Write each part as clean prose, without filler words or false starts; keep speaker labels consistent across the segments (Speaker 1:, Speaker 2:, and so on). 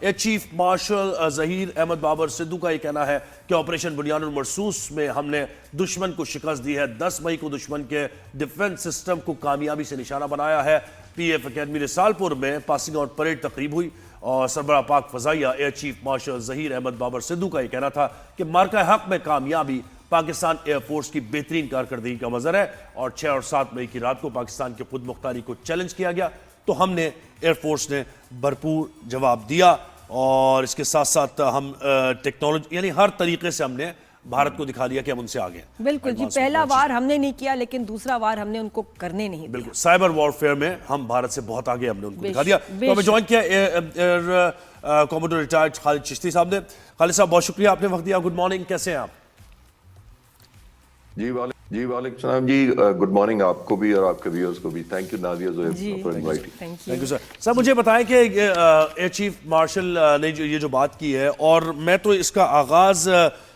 Speaker 1: Year chief marshal Zaheer Ahmed Babar Sidhu کا یہ کہنا ہے کہ آپریشن بنیان المرصوص میں ہم نے دشمن کو شکست دی ہے. 10 مئی کو دشمن کے ڈیفنس سسٹم کو کامیابی سے نشانہ بنایا ہے. پی ایف اکیڈمی رسالپور میں پاسنگ آؤٹ پریڈ تقریب ہوئی اور سربراہ پاک فضائیہ air chief marshal Zaheer Ahmed Babar Sidhu کا یہ کہنا تھا کہ مارکہ حق میں کامیابی پاکستان ایئر فورس کی بہترین کارکردگی کا مظہر ہے اور 6 اور 7 مئی کی رات کو پاکستان کی خود مختاری کو چیلنج کیا گیا تو ہم نے ایئر فورس نے بھرپور جواب دیا اور اس کے ساتھ ساتھ ہم ٹیکنالوجی یعنی ہر طریقے سے ہم نے بھارت کو دکھا دیا کہ ہم ان سے آگے ہیں.
Speaker 2: بالکل جی, پہلا وار ہم نے نہیں کیا لیکن دوسرا وار ہم نے ان کو کرنے نہیں دیا.
Speaker 1: بالکل سائبر وارفیئر میں ہم بھارت سے بہت آگے ہم نے ان کو دکھا دیا. تو ہمیں جوائن کیا ایئر کوموڈور ریٹائرڈ خالد چشتی صاحب نے. خالد صاحب بہت شکریہ, آپ نے وقت دیا. گڈ مارننگ, کیسے ہیں آپ؟
Speaker 3: جی وعلیکم السلام جی, گڈ مارننگ آپ کو بھی اور آپ کے ویورز کو بھی. Thank you Nadia Zaheer for inviting.
Speaker 1: Thank you sir. Sir مجھے بتائیں کہ ایئر چیف مارشل نے یہ جو بات کی ہے اور میں تو اس کا آغاز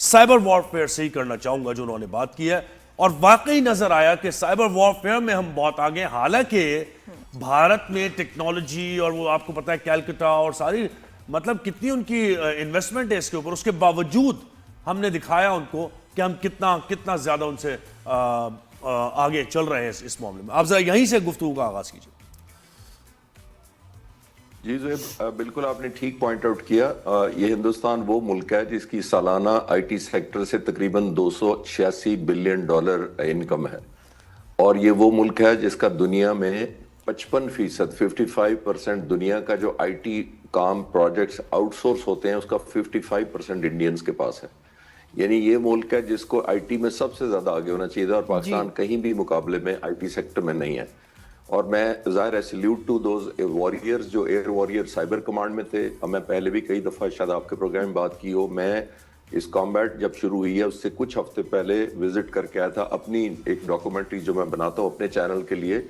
Speaker 1: سائبر وارفیئر سے ہی کرنا چاہوں گا جو انہوں نے بات کی ہے اور واقعی نظر آیا کہ سائبر وارفیئر میں ہم بہت آگے ہیں. حالانکہ بھارت میں ٹیکنالوجی اور وہ آپ کو پتہ ہے کیلکٹا اور ساری مطلب کتنی ان کی انویسٹمنٹ ہے اس کے اوپر, اس کے باوجود ہم نے دکھایا ان کو کہ ہم کتنا زیادہ ان سے آگے چل رہے ہیں اس معاملے میں. آپ ذرا یہیں سے گفتگو کا آغاز کیجیے.
Speaker 3: جی زہیر, بالکل آپ نے ٹھیک پوائنٹ آؤٹ کیا. یہ ہندوستان وہ ملک ہے جس کی سالانہ آئی ٹی سیکٹر سے تقریباً $286 بلین انکم ہے اور یہ وہ ملک ہے جس کا دنیا میں 55% 55% دنیا کا جو آئی ٹی کام پروجیکٹس آؤٹ سورس ہوتے ہیں اس کا 55% انڈینز کے پاس ہے. یعنی یہ ملک ہے جس کو آئی ٹی میں سب سے زیادہ آگے ہونا چاہیے اور پاکستان کہیں بھی مقابلے میں آئی ٹی سیکٹر میں نہیں ہے. اور میں ظاہر ہے سیلیوٹ ٹو دوز واریئرز جو ایئر واریئر سائبر کمانڈ میں تھے. میں پہلے بھی کئی دفعہ شاید آپ کے پروگرام میں بات کی ہو, میں اس کامبیٹ جب شروع ہوئی ہے اس سے کچھ ہفتے پہلے وزٹ کر کے آیا تھا. اپنی ایک ڈاکومنٹری جو میں بناتا ہوں اپنے چینل کے لیے,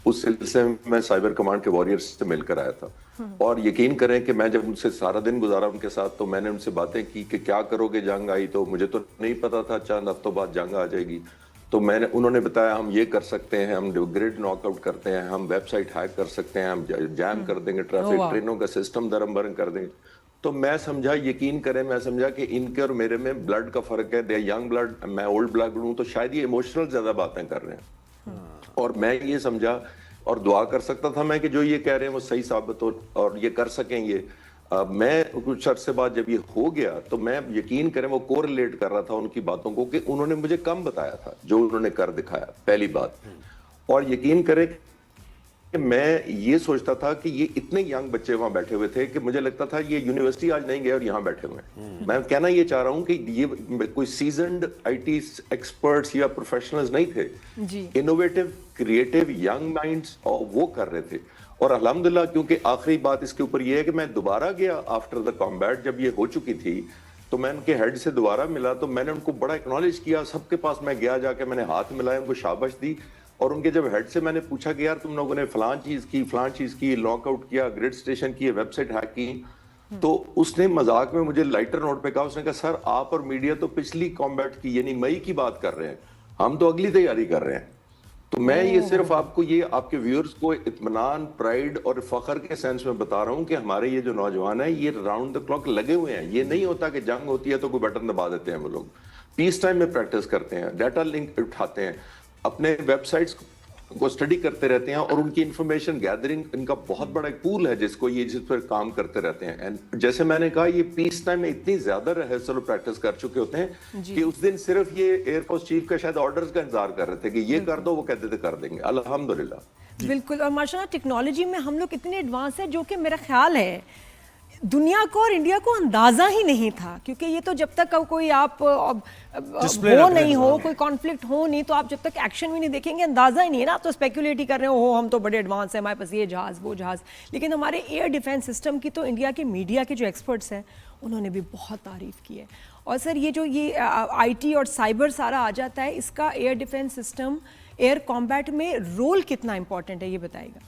Speaker 3: اس سلسلے میں سائبر کمانڈ کے واریئرز سے مل کر آیا تھا. اور یقین کریں کہ میں جب ان سے سارا دن گزارا ان کے ساتھ تو میں نے ان سے باتیں کی کہ کیا کرو گے جنگ آئی تو. مجھے تو نہیں پتا تھا چند ہفتوں بعد جنگ آ جائے گی. تو انہوں نے بتایا ہم یہ کر سکتے ہیں, ہم گریڈ ناک آؤٹ کرتے ہیں, ہم ویب سائٹ ہیک کر سکتے ہیں, ہم جیم کر دیں گے ٹریفک, ٹرینوں کا سسٹم درم برم کر دیں گے. تو میں سمجھا, یقین کریں میں سمجھا کہ ان کے اور میرے میں بلڈ کا فرق ہے. دے ینگ بلڈ, میں اولڈ بلڈ ہوں, تو شاید یہ ایموشنل زیادہ باتیں کر رہے ہیں. اور میں یہ سمجھا اور دعا کر سکتا تھا میں کہ جو یہ کہہ رہے ہیں وہ صحیح ثابت ہو اور یہ کر سکیں. یہ میں کچھ عرصے بعد جب یہ ہو گیا تو میں یقین کریں وہ کوریلیٹ کر رہا تھا ان کی باتوں کو کہ انہوں نے مجھے کم بتایا تھا جو انہوں نے کر دکھایا, پہلی بات. اور یقین کریں کہ میں یہ سوچتا تھا کہ یہ اتنے ینگ بچے وہاں بیٹھے ہوئے تھے کہ مجھے لگتا تھا یہ یونیورسٹی آج نہیں گئے اور یہاں بیٹھے ہوئے ہیں. میں کہنا یہ چاہ رہا ہوں کہ یہ کوئی سیزنڈ آئی ٹی ایکسپرٹس یا پروفیشنلز نہیں تھے, انوویٹو کریٹو ینگ مائنڈز وہ کر رہے تھے. اور الحمدللہ کیونکہ آخری بات اس کے اوپر یہ ہے کہ میں دوبارہ گیا آفٹر دا کامبیٹ, جب یہ ہو چکی تھی تو میں ان کے ہیڈ سے دوبارہ ملا تو میں نے ان کو بڑا اکنالج کیا. سب کے پاس میں گیا, جا کے میں نے ہاتھ ملایا, ان کو شاباش دی. اور ان کے جب ہیڈ سے میں نے پوچھا کہ یار تم لوگوں نے فلاں چیز کی, لاک آؤٹ کیا, گریڈ اسٹیشن کی, ویب سائٹ ہیک کی, تو اس نے مذاق میں مجھے لائٹر نوٹ پہ کہا, اس نے کہا سر آپ اور میڈیا تو پچھلی کامبیٹ کی یعنی مئی کی بات کر رہے ہیں, ہم تو اگلی تیاری کر رہے ہیں. تو میں یہ صرف آپ کو یہ آپ کے ویورز کو اطمینان, پرائیڈ اور فخر کے سینس میں بتا رہا ہوں کہ ہمارے یہ جو نوجوان ہیں یہ راؤنڈ دا کلاک لگے ہوئے ہیں. یہ نہیں ہوتا کہ جنگ ہوتی ہے تو کوئی بٹن دبا دیتے ہیں. وہ لوگ پیس ٹائم میں پریکٹس کرتے ہیں, ڈیٹا لنک اٹھاتے ہیں, اپنے ویب سائٹس کو اسٹڈی کرتے رہتے ہیں اور ان کی انفارمیشن گیدرنگ ان کا بہت بڑا ایک پول ہے جس پر کام کرتے رہتے ہیں. جیسے میں نے کہا یہ پیس ٹائم میں اتنی زیادہ ریہرسل اور پریکٹس کر چکے ہوتے ہیں کہ اس دن صرف یہ ایئر فورس چیف کا شاید آرڈرز کا انتظار کر رہے تھے کہ یہ کر دو, وہ کہتے تھے کر دیں گے. الحمدللہ
Speaker 2: بالکل. اور ماشاءاللہ ٹیکنالوجی میں ہم لوگ اتنے ایڈوانس ہیں جو کہ میرا خیال ہے دنیا کو اور انڈیا کو اندازہ ہی نہیں تھا, کیونکہ یہ تو جب تک کوئی آپ ہو نہیں ہو, کوئی کانفلکٹ ہو نہیں, تو آپ جب تک ایکشن بھی نہیں دیکھیں گے اندازہ ہی نہیں ہے نا. آپ تو اسپیکولیٹ ہی کر رہے ہو ہم تو بڑے ایڈوانس ہیں, ہمارے پاس یہ جہاز وہ جہاز. لیکن ہمارے ایئر ڈیفینس سسٹم کی تو انڈیا کے میڈیا کے جو ایکسپرٹس ہیں انہوں نے بھی بہت تعریف کی ہے. اور سر یہ جو یہ آئی ٹی اور سائبر سارا آ جاتا ہے, اس کا air defence system air combat میں رول کتنا امپورٹنٹ ہے یہ بتائے گا.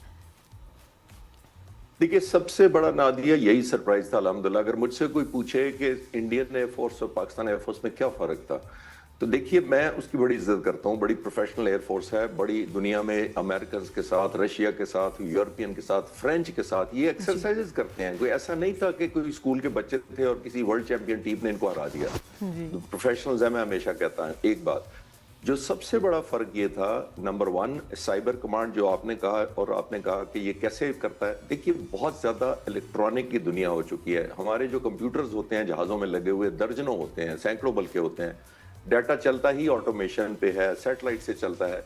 Speaker 3: دیکھیے سب سے بڑا نادیہ یہی سرپرائز تھا الحمدللہ. اگر مجھ سے کوئی پوچھے کہ انڈین ایئر فورس اور پاکستان ایئر فورس میں کیا فرق تھا تو دیکھیے میں اس کی بڑی عزت کرتا ہوں, بڑی پروفیشنل ایئر فورس ہے, بڑی دنیا میں امریکنز کے ساتھ, رشیا کے ساتھ, یورپین کے ساتھ, فرینچ کے ساتھ یہ ایکسرسائزز کرتے ہیں. کوئی ایسا نہیں تھا کہ کوئی اسکول کے بچے تھے اور کسی ورلڈ چیمپئن ٹیم نے ان کو ہرا دیا. پروفیشنلز ہیں, میں ہمیشہ کہتا ہوں. ایک بات جو سب سے بڑا فرق یہ تھا, نمبر 1 سائبر کمانڈ جو آپ نے کہا, اور آپ نے کہا کہ یہ کیسے کرتا ہے. دیکھیے بہت زیادہ الیکٹرانک کی دنیا ہو چکی ہے. ہمارے جو کمپیوٹرز ہوتے ہیں جہازوں میں لگے ہوئے درجنوں ہوتے ہیں, سینکڑوں بلکہ ہوتے ہیں, ڈیٹا چلتا ہی آٹومیشن پہ ہے, سیٹلائٹ سے چلتا ہے.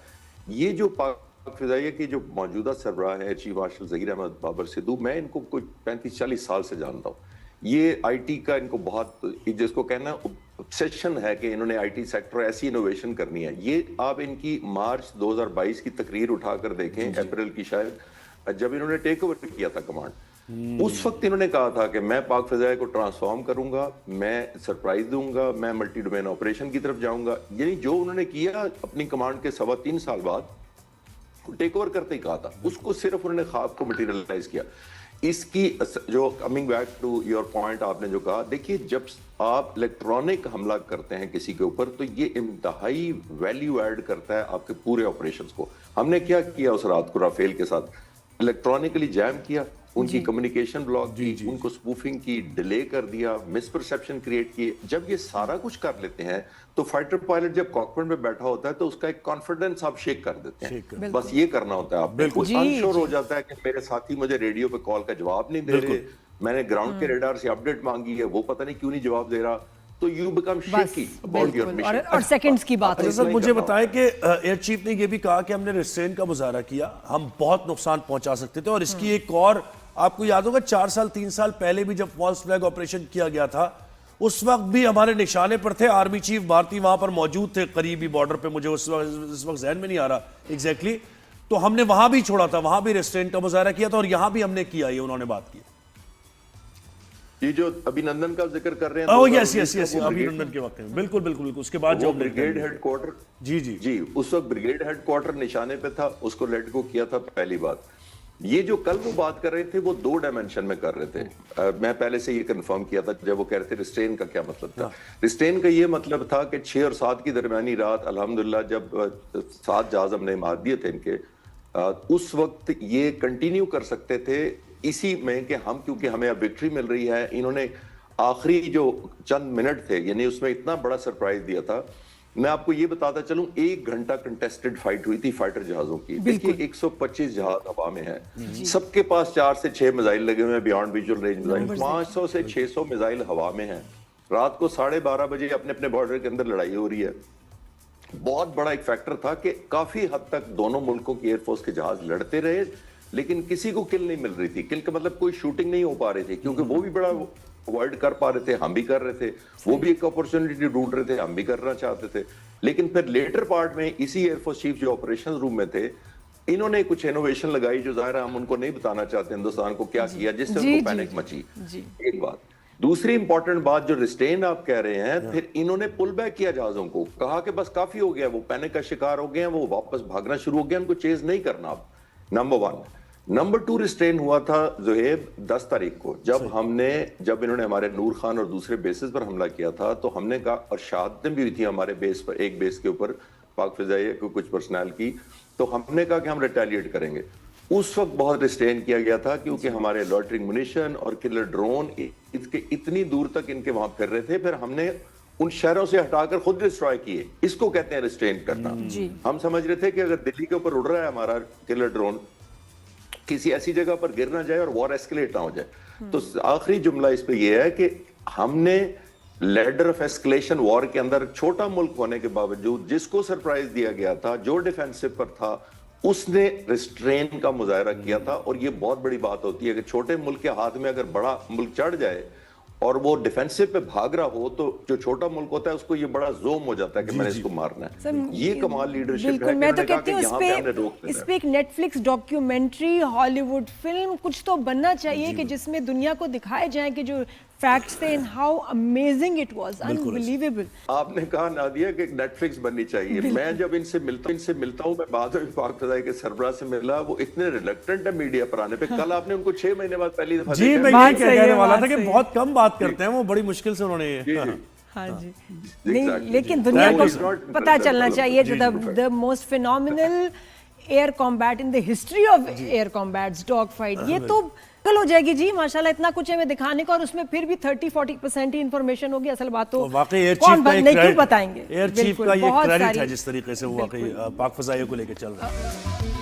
Speaker 3: یہ جو پاک فضائیہ کی جو موجودہ سربراہ ہے چیف مارشل ظہیر احمد بابر سدھو, میں ان کو کوئی 35-40 سال سے جانتا ہوں. یہ آئی ٹی کا ان کو بہت, جس کو کہنا obsession ہے کہ انہوں نے آئی ٹی سیکٹر ایسی انوویشن کرنی ہے. یہ آپ ان کی مارچ 2022 کی تقریر اٹھا کر دیکھیں, اپریل کی شاید, جب انہوں نے ٹیک اوور کیا تھا کمانڈ, اس وقت انہوں نے کہا تھا کہ میں پاک فضائیہ کو ٹرانسفارم کروں گا, میں سرپرائز دوں گا, میں ملٹی ڈومین آپریشن کی طرف جاؤں گا. یعنی جو انہوں نے کیا اپنی کمانڈ کے 3.25 سال بعد ٹیک اوور کرتے ہی کہا تھا, اس کو صرف انہوں نے خواب کو مٹیریلائز کیا. اس کی جو coming back to your point آپ نے جو کہا, دیکھیے جب آپ الیکٹرانک حملہ کرتے ہیں کسی کے اوپر تو یہ انتہائی ویلیو ایڈ کرتا ہے آپ کے پورے آپریشنز کو. ہم نے کیا کیا اس رات کو رافیل کے ساتھ, الیکٹرانکلی جیم کیا, ان کی کمیونیکیشن بلاک کی, ان کو سپوفنگ کی, ڈیلے کر دیا, مس پرسیپشن کریٹ کیے. جب یہ سارا کچھ کر لیتے ہیں تو فائٹر پائلٹ جب کاکپٹ میں بیٹھا ہوتا ہے تو اس کا ایک کانفیڈنس آپ شیک کر دیتے ہیں. بس یہ کرنا ہوتا ہے آپ کو. انشور ہو جاتا ہے کہ میرے ساتھی مجھے ریڈیو پہ کال کا جواب نہیں دے رہے, میں نے گراؤنڈ کے ریڈار سے اپڈیٹ مانگی ہے, وہ پتہ نہیں کیوں نہیں جواب دے رہا, تو you become shaky about your mission.
Speaker 2: اور سیکنڈز کی بات ہے.
Speaker 1: سر مجھے بتائیں کہ ایئر چیف نے یہ بھی کہا کہ ہم نے ریسٹرین کا مظاہرہ کیا, ہم بہت نقصان پہنچا سکتے تھے. اور اس کی ایک اور آپ کو یاد ہوگا 3 سال پہلے بھی جب فالس فلیگ آپریشن کیا گیا تھا, اس وقت بھی ہمارے نشانے پر تھے. آرمی چیف بھارتی وہاں پر موجود تھے قریبی بارڈر پہ, مجھے اس وقت ذہن میں نہیں آ رہا ایگزیکٹلی, تو ہم نے وہاں بھی چھوڑا تھا, وہاں بھی ریسٹرین کا مظاہرہ کیا تھا, اور یہاں بھی ہم نے کیا, یہ انہوں نے بات کی.
Speaker 3: یہ جو ابھی نندن کا ذکر کر رہے ہیں,
Speaker 1: اوہ یس یس یس, ابھی نندن کے وقت میں بالکل بالکل, اس کے بعد جو
Speaker 3: بریگیڈ ہیڈ کوارٹر, جی اس وقت بریگیڈ ہیڈ کوارٹر نشانے پہ تھا, اس کو لیٹ گو کیا تھا. پہلی بات یہ جو کل وہ بات کر رہے تھے وہ 2 ڈائمنشن میں کر رہے تھے. میں پہلے سے یہ کنفرم کیا تھا جب وہ کہہ رہے تھے ریسٹرین کا کیا مطلب تھا. ریسٹرین کا یہ مطلب تھا کہ 6 اور 7 کی درمیانی رات الحمدللہ جب 7 جہاز ہم نے مار دیے تھے ان کے, اس وقت یہ کنٹینیو کر سکتے تھے اسی میں کہ ہم, کیونکہ ہمیں اب وکٹری مل رہی ہے. انہوں نے آخری جو چند منٹ تھے, یعنی اس میں اتنا بڑا سرپرائز دیا تھا. میں آپ کو یہ بتاتا چلوں, 1 گھنٹہ کنٹیسٹڈ فائٹ ہوئی تھی فائٹر جہازوں کی. دیکھیے 125 جہاز ہوا میں ہیں, سب کے پاس 4 سے 6 میزائل لگے ہوئے ہیں, بیانڈ ویژول رینج میزائل, 500 سے 600 میزائل ہوا میں ہیں. رات کو 12:30 بجے اپنے اپنے بارڈر کے اندر لڑائی ہو رہی ہے. بہت بڑا ایک فیکٹر تھا کہ کافی حد تک دونوں ملکوں کی ایئر فورس کے جہاز لڑتے رہے, لیکن کسی کو کل نہیں مل رہی تھی. کل کا مطلب کوئی شوٹنگ نہیں ہو پا رہی تھی, کیونکہ وہ بھی بڑا اوائڈ کر پا رہے تھے, ہم بھی کر رہے تھے, وہ بھی ایک اپورچونٹی ڈھونڈ رہے تھے, ہم بھی کرنا چاہتے تھے. لیکن پھر لیٹر پارٹ میں اسی ایئر فورس چیف جو آپریشن روم میں تھے, انہوں نے کچھ انوویشن لگائی جو ظاہر ہے ہم ان کو نہیں بتانا چاہتے ہندوستان کو کیا کیا, جس سے ان کو پینک مچی. ایک بات. دوسری امپورٹنٹ بات جو ریسٹرین آپ کہہ رہے ہیں, پھر انہوں نے پل بیک کیا جہازوں کو, کہا کہ بس کافی ہو گیا, وہ پینک کا شکار ہو گئے ہیں, وہ واپس بھاگنا شروع ہو گیا, ان کو چیز نہیں کرنا اب. نمبر 1. نمبر 2 ریسٹرین ہوا تھا زہیب 10 تاریخ کو, جب انہوں نے ہمارے نور خان اور دوسرے بیسز پر حملہ کیا تھا, تو ہم نے کہا, اور شہادتیں بھی ہوئی تھی ہمارے بیس پر, ایک بیس کے اوپر پاک فضائیہ کو کچھ پرسنل کی, تو ہم نے کہا کہ ہم ریٹیلیٹ کریں گے. اس وقت بہت ریسٹرین کیا گیا تھا, کیونکہ ہمارے لوٹرنگ منیشن اور کلر ڈرون اتنی دور تک ان کے وہاں پھر رہے تھے. پھر ہم نے ان شہروں سے ہٹا کر خود ڈسٹرائے کیے. اس کو کہتے ہیں ریسٹرین کرنا. ہم سمجھ رہے تھے کہ اگر دلی کے اوپر اڑ رہا ہے ہمارا کلر ڈرون, کسی ایسی جگہ پر گر نہ جائے اور وار ایسکلیٹ نہ ہو جائے. تو آخری جملہ اس پہ یہ ہے کہ ہم نے لیڈر آف ایسکلیشن وار کے اندر چھوٹا ملک ہونے کے باوجود جس کو سرپرائز دیا گیا تھا, جو ڈیفینسو پر تھا, اس نے ریسٹرین کا مظاہرہ کیا تھا. اور یہ بہت بڑی بات ہوتی ہے کہ چھوٹے ملک کے ہاتھ میں اگر بڑا ملک چڑھ جائے اور وہ ڈیفینسو پہ بھاگ رہا ہو, تو جو چھوٹا ملک ہوتا ہے اس کو یہ بڑا زوم ہو جاتا ہے کہ میں نے اس کو مارنا ہے. یہ کمال لیڈرشپ ہے.
Speaker 2: میں تو کہتی ہوں اس پہ ایک نیٹ فلکس ڈاکیومنٹری, ہالی ووڈ فلم کچھ تو بننا چاہیے کہ جس میں دنیا کو دکھائے جائیں کہ جو فیکٹس تھے, and how amazing it was, unbelievable.
Speaker 3: آپ نے کہا نادیہ کہ ایک نیٹ فلکس بننی چاہیے. میں جب ان سے ملتا ہوں, میں بعد میں پاک فضائیہ کے سربراہ سے ملا, وہ اتنے ریلیکٹنٹ ہے میڈیا پر آنے پہ. کل آپ نے ان کو 6 مہینے بعد پہلی دفعہ
Speaker 1: جی میں یہ کہنے والا تھا کہ بہت کم بات کرتے ہیں وہ, بڑی مشکل سے انہوں نے
Speaker 2: ہاں جی نہیں لیکن دنیا کو پتہ چلنا چاہیے جو the most phenomenal air combat in the history of air combats dog fight یہ تو کل ہو جائے گی جی ماشاءاللہ اتنا کچھ ہمیں دکھانے کو اور اس میں پھر بھی 30-40% ہی انفارمیشن ہوگی اصل بات تو
Speaker 1: واقعی ایئر
Speaker 2: کون
Speaker 1: چیف کا
Speaker 2: نہیں کیوں بتائیں گے
Speaker 1: ایئر چیف کا یہ کریڈٹ ہے جس طریقے سے وہ واقعی پاک فضائیہ کو لے کے چل رہا ہے.